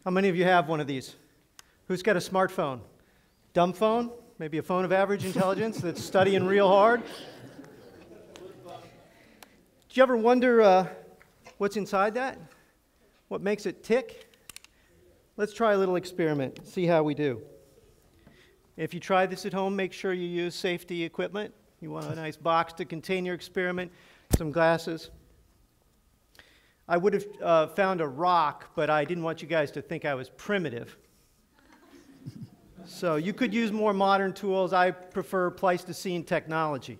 How many of you have one of these? Who's got a smartphone? Dumb phone? Maybe a phone of average intelligence that's studying real hard? Do you ever wonder what's inside that? What makes it tick? Let's try a little experiment, see how we do. If you try this at home, make sure you use safety equipment. You want a nice box to contain your experiment, some glasses. I would have found a rock, but I didn't want you guys to think I was primitive. So you could use more modern tools. I prefer Pleistocene technology.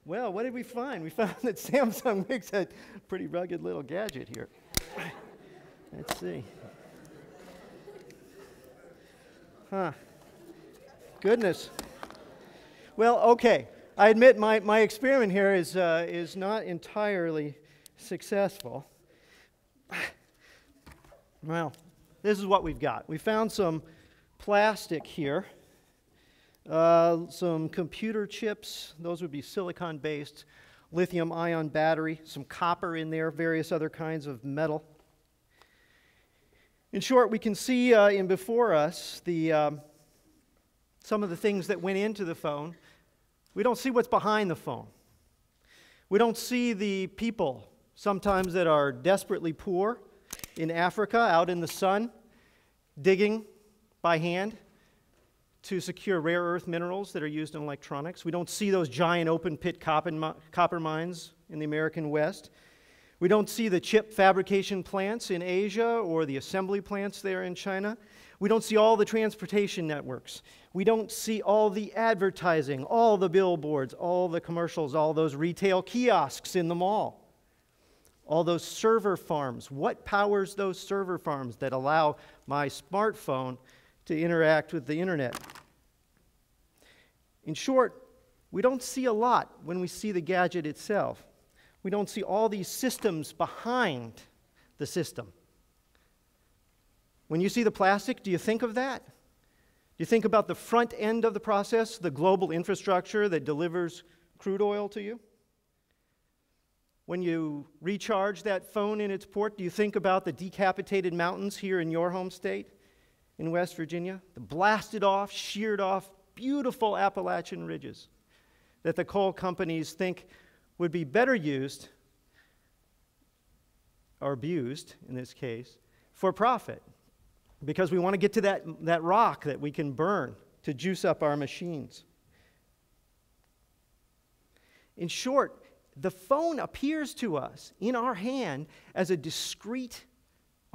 Well, what did we find? We found that Samsung makes a pretty rugged little gadget here. Let's see. Huh. Goodness. Well, okay. I admit my experiment here is not entirely successful. Well, this is what we've got. We found some plastic here. Some computer chips, those would be silicon-based, lithium-ion battery, some copper in there, various other kinds of metal. In short, we can see in before us some of the things that went into the phone. We don't see what's behind the phone. We don't see the people, sometimes that are desperately poor in Africa, out in the sun, digging by hand to secure rare earth minerals that are used in electronics. We don't see those giant open-pit copper mines in the American West. We don't see the chip fabrication plants in Asia or the assembly plants there in China. We don't see all the transportation networks. We don't see all the advertising, all the billboards, all the commercials, all those retail kiosks in the mall, all those server farms. What powers those server farms that allow my smartphone to interact with the internet? In short, we don't see a lot when we see the gadget itself. We don't see all these systems behind the system. When you see the plastic, do you think of that? Do you think about the front end of the process, the global infrastructure that delivers crude oil to you? When you recharge that phone in its port, do you think about the decapitated mountains here in your home state? In West Virginia, the blasted off, sheared off, beautiful Appalachian ridges that the coal companies think would be better used, or abused in this case, for profit. Because we want to get to that rock that we can burn to juice up our machines. In short, the phone appears to us in our hand as a discrete,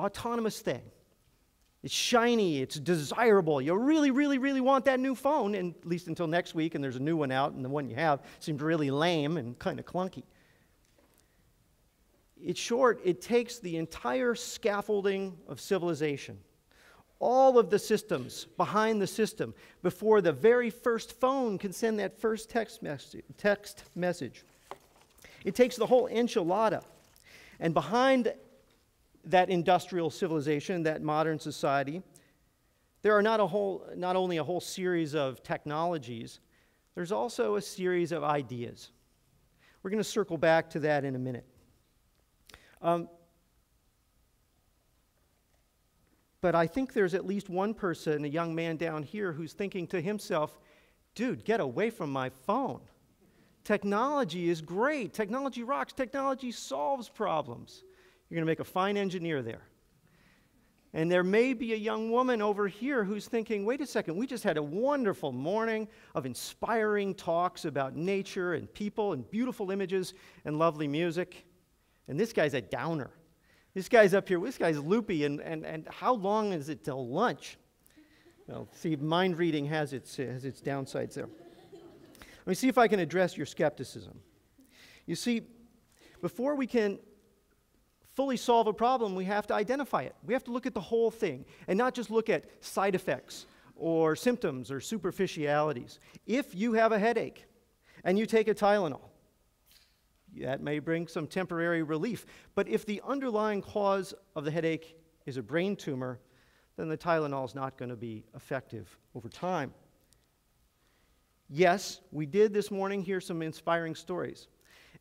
autonomous thing. It's shiny, it's desirable. You really, really, really want that new phone, and at least until next week, and there's a new one out, and the one you have seems really lame and kind of clunky. In short, it takes the entire scaffolding of civilization, all of the systems behind the system, before the very first phone can send that first text message. It takes the whole enchilada, and behind that industrial civilization, that modern society, there are not only a whole series of technologies, there's also a series of ideas. We're going to circle back to that in a minute. But I think there's at least one person, a young man down here, who's thinking to himself, dude, get away from my phone. Technology is great. Technology rocks. Technology solves problems. You're going to make a fine engineer there. And there may be a young woman over here who's thinking, wait a second, we just had a wonderful morning of inspiring talks about nature and people and beautiful images and lovely music. And this guy's a downer. This guy's up here, this guy's loopy, and how long is it till lunch? Well, see, mind reading has its downsides there. Let me see if I can address your skepticism. You see, before we can fully solve a problem, we have to identify it. We have to look at the whole thing and not just look at side effects or symptoms or superficialities. If you have a headache and you take a Tylenol, that may bring some temporary relief. But if the underlying cause of the headache is a brain tumor, then the Tylenol is not going to be effective over time. Yes, we did this morning hear some inspiring stories.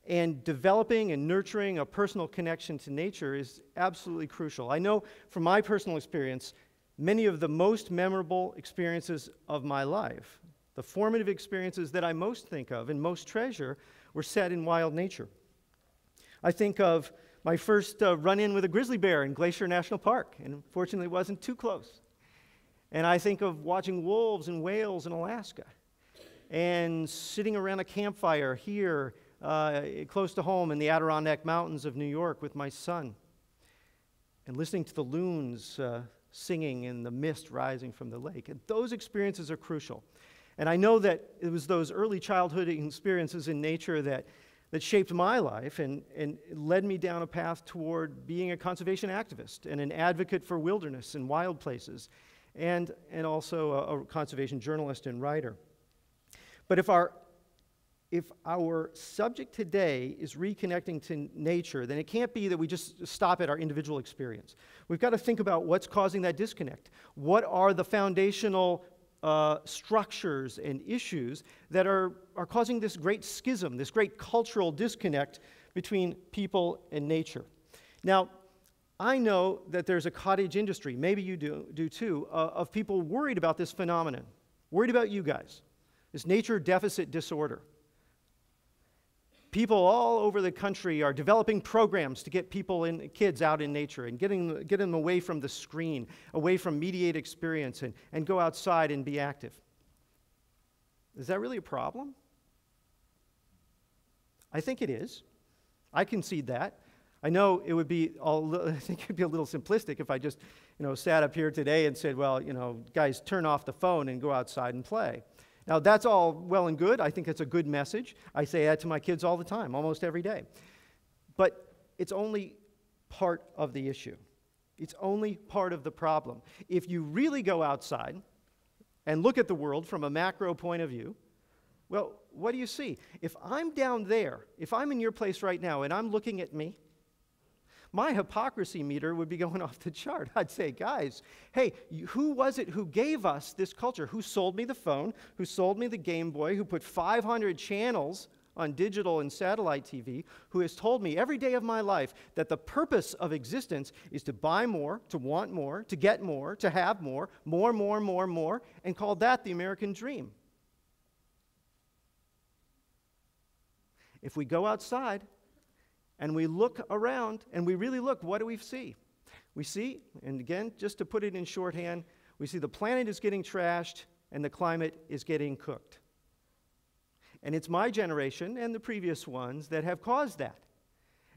And developing and nurturing a personal connection to nature is absolutely crucial. I know from my personal experience, many of the most memorable experiences of my life, the formative experiences that I most think of and most treasure, were set in wild nature. I think of my first run-in with a grizzly bear in Glacier National Park, and fortunately it wasn't too close. And I think of watching wolves and whales in Alaska, and sitting around a campfire here close to home in the Adirondack Mountains of New York with my son, and listening to the loons singing and the mist rising from the lake. And those experiences are crucial. And I know that it was those early childhood experiences in nature that shaped my life and led me down a path toward being a conservation activist and an advocate for wilderness and wild places, and also a conservation journalist and writer. But if our subject today is reconnecting to nature, then it can't be that we just stop at our individual experience. We've got to think about what's causing that disconnect. What are the foundational structures and issues that are causing this great schism, this great cultural disconnect between people and nature? Now, I know that there's a cottage industry, maybe you do too, of people worried about this phenomenon, worried about you guys, this nature deficit disorder. People all over the country are developing programs to get kids out in nature and get them away from the screen, away from mediated experience, and go outside and be active. Is that really a problem? I think it is. I concede that. I know it would be I think it'd be a little simplistic if I just, sat up here today and said, well, guys, turn off the phone and go outside and play. Now, that's all well and good. I think it's a good message. I say that to my kids all the time, almost every day. But it's only part of the issue. It's only part of the problem. If you really go outside and look at the world from a macro point of view, well, what do you see? If I'm down there, if I'm in your place right now and I'm looking at me, my hypocrisy meter would be going off the chart. I'd say, guys, hey, who was it who gave us this culture? Who sold me the phone? Who sold me the Game Boy? Who put 500 channels on digital and satellite TV? Who has told me every day of my life that the purpose of existence is to buy more, to want more, to get more, to have more, and called that the American dream? If we go outside and we look around, and we really look, what do we see? We see, and again, just to put it in shorthand, we see the planet is getting trashed and the climate is getting cooked. And it's my generation and the previous ones that have caused that.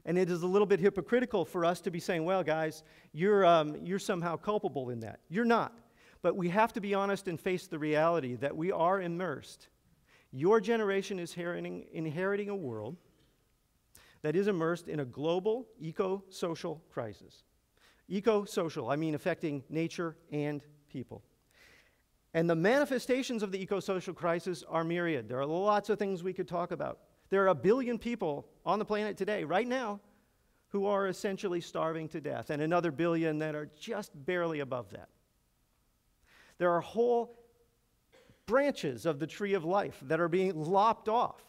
And it is a little bit hypocritical for us to be saying, well, guys, you're somehow culpable in that. You're not. But we have to be honest and face the reality that we are immersed. Your generation is inheriting a world that is immersed in a global eco-social crisis. Eco-social, I mean affecting nature and people. And the manifestations of the eco-social crisis are myriad. There are lots of things we could talk about. There are 1 billion people on the planet today, right now, who are essentially starving to death, and another 1 billion that are just barely above that. There are whole branches of the tree of life that are being lopped off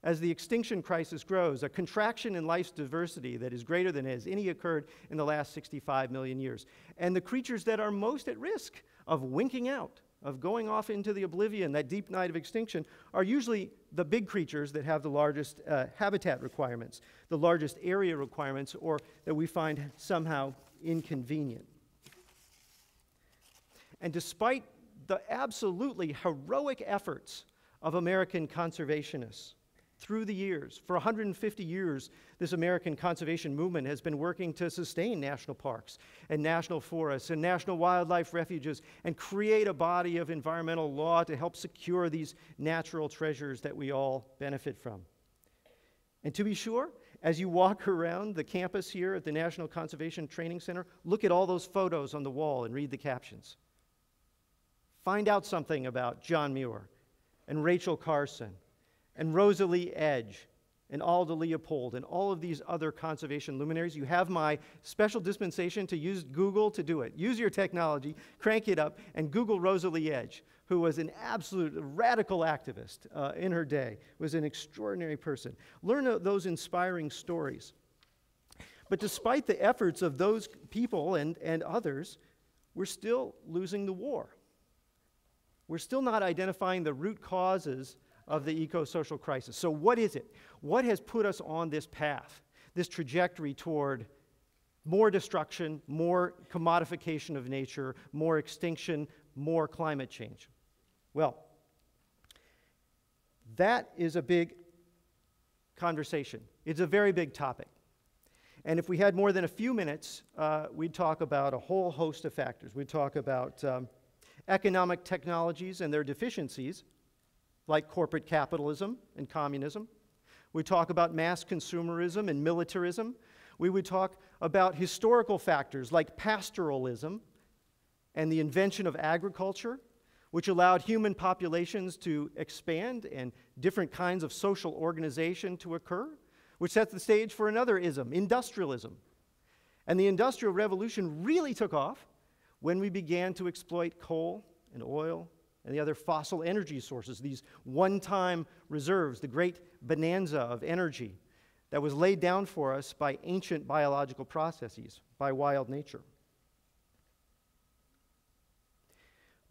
as the extinction crisis grows, a contraction in life's diversity that is greater than has any occurred in the last 65 million years. And the creatures that are most at risk of winking out, of going off into the oblivion, that deep night of extinction, are usually the big creatures that have the largest habitat requirements, the largest area requirements, or that we find somehow inconvenient. And despite the absolutely heroic efforts of American conservationists, through the years, for 150 years, this American conservation movement has been working to sustain national parks and national forests and national wildlife refuges and create a body of environmental law to help secure these natural treasures that we all benefit from. And to be sure, as you walk around the campus here at the National Conservation Training Center, look at all those photos on the wall and read the captions. Find out something about John Muir and Rachel Carson and Rosalie Edge and Aldo Leopold and all of these other conservation luminaries. You have my special dispensation to use Google to do it. Use your technology, crank it up, and Google Rosalie Edge, who was an absolute radical activist in her day, was an extraordinary person. Learn those inspiring stories. But despite the efforts of those people and others, we're still losing the war. We're still not identifying the root causes of the eco-social crisis. So what is it? What has put us on this path, this trajectory toward more destruction, more commodification of nature, more extinction, more climate change? Well, that is a big conversation. It's a very big topic. And if we had more than a few minutes, we'd talk about a whole host of factors. We'd talk about economic technologies and their deficiencies, like corporate capitalism and communism. We'd talk about mass consumerism and militarism. We would talk about historical factors like pastoralism and the invention of agriculture, which allowed human populations to expand and different kinds of social organization to occur, which sets the stage for another ism, industrialism. And the Industrial Revolution really took off when we began to exploit coal and oil and the other fossil energy sources, these one-time reserves, the great bonanza of energy that was laid down for us by ancient biological processes, by wild nature.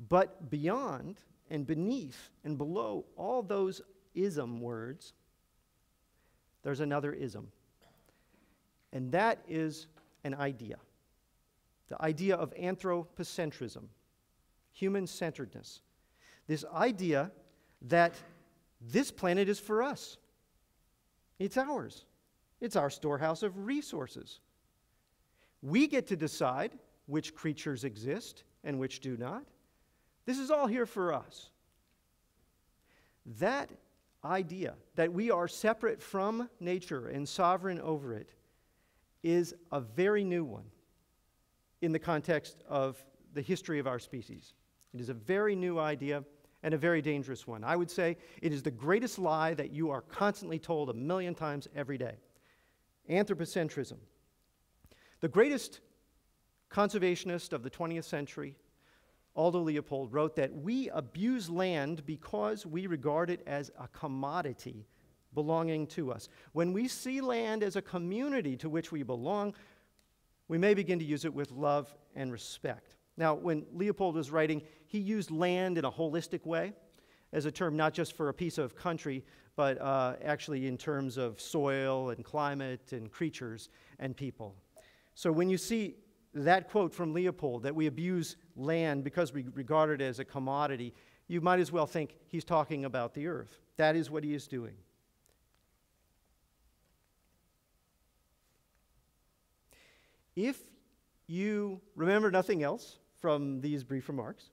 But beyond and beneath and below all those ism words, there's another ism. And that is an idea. The idea of anthropocentrism, human-centeredness. This idea that this planet is for us. It's ours. It's our storehouse of resources. We get to decide which creatures exist and which do not. This is all here for us. That idea that we are separate from nature and sovereign over it is a very new one in the context of the history of our species. It is a very new idea and a very dangerous one. I would say it is the greatest lie that you are constantly told 1,000,000 times every day. Anthropocentrism. The greatest conservationist of the 20th century, Aldo Leopold, wrote that we abuse land because we regard it as a commodity belonging to us. When we see land as a community to which we belong, we may begin to use it with love and respect. Now, when Leopold was writing, he used land in a holistic way as a term not just for a piece of country, but actually in terms of soil and climate and creatures and people. So when you see that quote from Leopold, that we abuse land because we regard it as a commodity, you might as well think he's talking about the earth. That is what he is doing. If you remember nothing else from these brief remarks,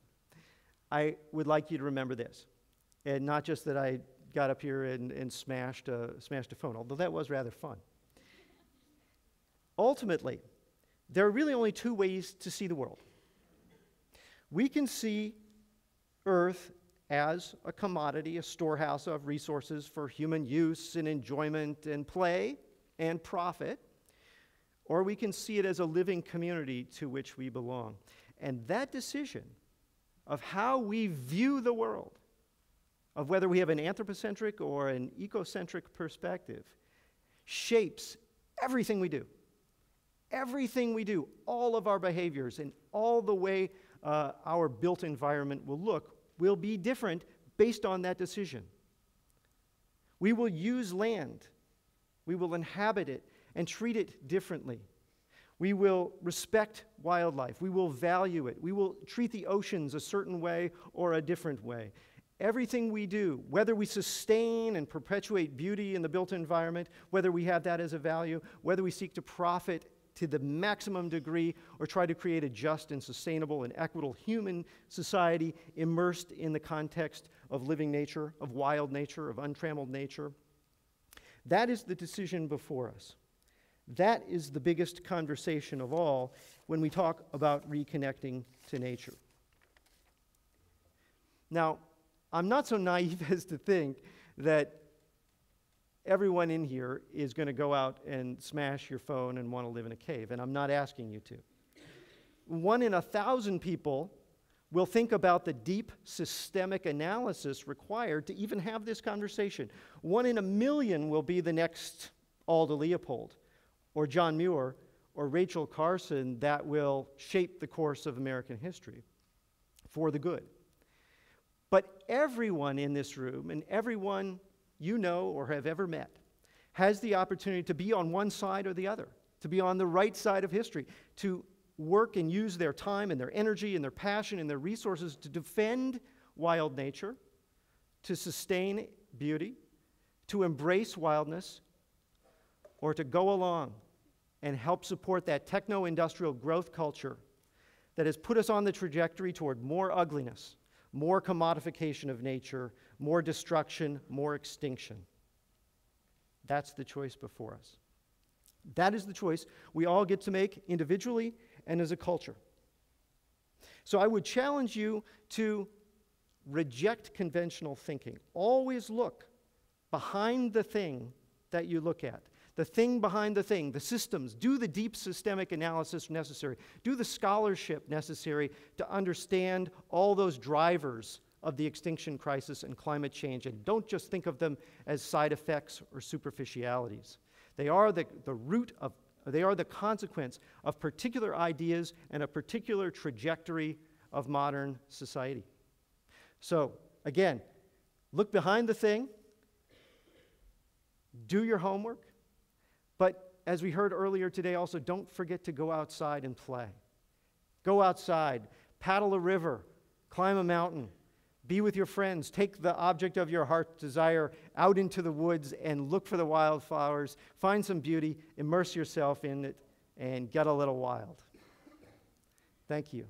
I would like you to remember this. And not just that I got up here and smashed a phone, although that was rather fun. Ultimately, there are really only two ways to see the world. We can see Earth as a commodity, a storehouse of resources for human use and enjoyment and play and profit, or we can see it as a living community to which we belong. And that decision of how we view the world, of whether we have an anthropocentric or an ecocentric perspective, shapes everything we do. Everything we do, all of our behaviors, and all the way our built environment will look will be different based on that decision. We will use land. We will inhabit it and treat it differently. We will respect wildlife. We will value it. We will treat the oceans a certain way or a different way. Everything we do, whether we sustain and perpetuate beauty in the built environment, whether we have that as a value, whether we seek to profit to the maximum degree or try to create a just and sustainable and equitable human society immersed in the context of living nature, of wild nature, of untrammeled nature, that is the decision before us. That is the biggest conversation of all when we talk about reconnecting to nature. Now, I'm not so naive as to think that everyone in here is going to go out and smash your phone and want to live in a cave, and I'm not asking you to. 1 in 1,000 people will think about the deep systemic analysis required to even have this conversation. 1 in 1,000,000 will be the next Alda Leopold, or John Muir, or Rachel Carson that will shape the course of American history for the good. But everyone in this room, and everyone you know or have ever met, has the opportunity to be on one side or the other, to be on the right side of history, to work and use their time and their energy and their passion and their resources to defend wild nature, to sustain beauty, to embrace wildness, or to go along and help support that techno-industrial growth culture that has put us on the trajectory toward more ugliness, more commodification of nature, more destruction, more extinction. That's the choice before us. That is the choice we all get to make individually and as a culture. So I would challenge you to reject conventional thinking. Always look behind the thing that you look at. The thing behind the thing, the systems. Do the deep systemic analysis necessary. Do the scholarship necessary to understand all those drivers of the extinction crisis and climate change. And don't just think of them as side effects or superficialities. They are the root of, they are the consequence of particular ideas and a particular trajectory of modern society. So, again, look behind the thing. Do your homework. But as we heard earlier today also, don't forget to go outside and play. Go outside, paddle a river, climb a mountain, be with your friends, take the object of your heart's desire out into the woods and look for the wildflowers, find some beauty, immerse yourself in it, and get a little wild. Thank you.